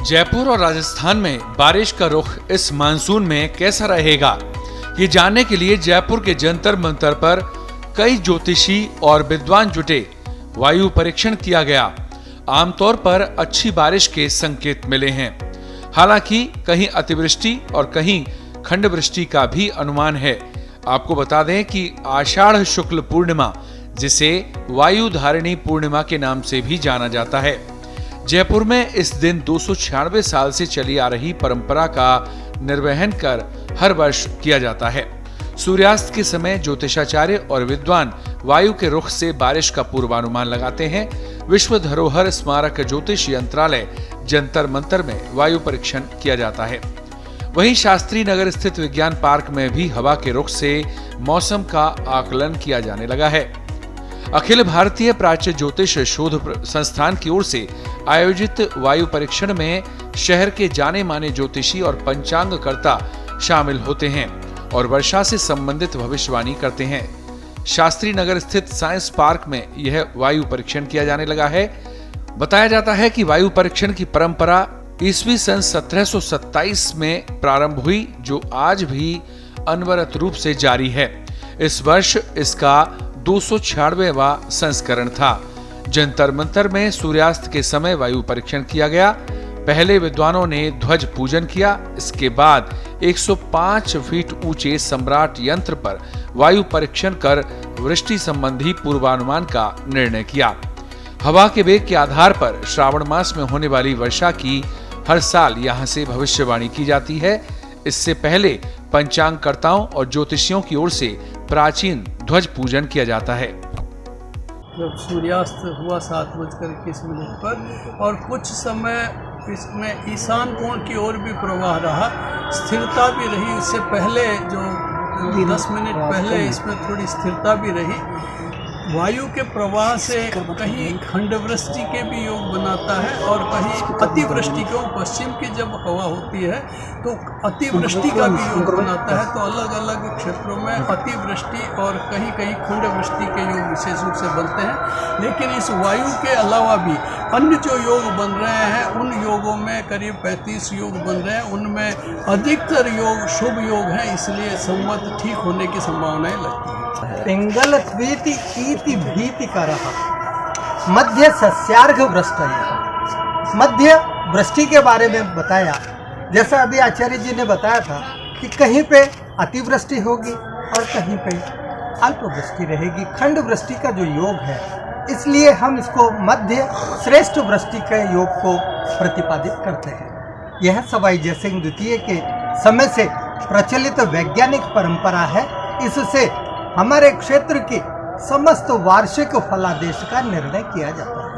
जयपुर और राजस्थान में बारिश का रुख इस मानसून में कैसा रहेगा, ये जानने के लिए जयपुर के जंतर मंतर पर कई ज्योतिषी और विद्वान जुटे। वायु परीक्षण किया गया। आमतौर पर अच्छी बारिश के संकेत मिले हैं। हालांकि कहीं अतिवृष्टि और कहीं खंडवृष्टि का भी अनुमान है। आपको बता दें कि आषाढ़ शुक्ल पूर्णिमा, जिसे वायु धारिणी पूर्णिमा के नाम से भी जाना जाता है, जयपुर में इस दिन 296 साल से चली आ रही परंपरा का निर्वहन कर हर वर्ष किया जाता है। सूर्यास्त के समय ज्योतिषाचार्य और विद्वान वायु के रुख से बारिश का पूर्वानुमान लगाते हैं। विश्व धरोहर स्मारक ज्योतिष यंत्रालय जंतर मंतर में वायु परीक्षण किया जाता है। वहीं शास्त्री नगर स्थित विज्ञान पार्क में भी हवा के रुख से मौसम का आकलन किया जाने लगा है। अखिल भारतीय प्राच्य ज्योतिष शोध संस्थान की ओर से आयोजित वायु परीक्षण में शहर के जाने माने ज्योतिषी और पंचांगकर्ता शामिल होते हैं और वर्षा से संबंधित भविष्यवाणी करते हैं। शास्त्री नगर स्थित साइंस पार्क में यह वायु परीक्षण किया जाने लगा है। बताया जाता है कि वायु परीक्षण की परंपरा ईस्वी सन 1727 में प्रारंभ हुई, जो आज भी अनवरत रूप से जारी है। इस वर्ष इसका 296वां संस्करण था। जंतर मंतर में सूर्यास्त के समय वायु परीक्षण किया गया। पहले विद्वानों ने ध्वज पूजन किया। इसके बाद 105 फीट ऊंचे सम्राट यंत्र पर वायु परीक्षण कर वृष्टि संबंधी पूर्वानुमान का निर्णय किया। हवा के वेग के आधार पर श्रावण मास में होने वाली वर्षा की हर साल यहां से भविष्यवाणी की जाती है। इससे पहले पंचांगकर्ताओं और ज्योतिषियों की ओर से प्राचीन ध्वज पूजन किया जाता है। जब सूर्यास्त हुआ 7:21 पर और कुछ समय इसमें ईशान कोण की ओर भी प्रवाह रहा, स्थिरता भी रही। इससे पहले जो 10 मिनट पहले इसमें थोड़ी स्थिरता भी रही। वायु के प्रवाह से कहीं खंडवृष्टि के भी योग बनाता है और कहीं अतिवृष्टि को, पश्चिम की जब हवा होती है तो अतिवृष्टि का भी योग बनाता है। तो अलग अलग क्षेत्रों में अतिवृष्टि और कहीं कहीं खंडवृष्टि के योग विशेष रूप से बनते हैं। लेकिन इस वायु के अलावा भी अन्य जो योग बन रहे हैं, उन योगों में करीब 35 योग बन रहे हैं। उनमें अधिकतर योग शुभ योग हैं, इसलिए संवत ठीक होने की संभावनाएं लगती हैं। पिंगल त्वीति इति भीतिकरः मध्य सस्यार्घ वृष्टयः। मध्य वृष्टि के बारे में बताया। जैसा अभी आचार्य जी ने बताया था कि कहीं पे अतिवृष्टि होगी और कहीं पे अल्प वृष्टि रहेगी। खंड वृष्टि का जो योग है, इसलिए हम इसको मध्य श्रेष्ठ वृष्टि के योग को प्रतिपादित करते हैं। यह सवाई जयसिंह द्वितीय के समय से प्रचलित वैज्ञानिक परंपरा है। इससे हमारे क्षेत्र के समस्त वार्षिक फलादेश का निर्णय किया जाता है।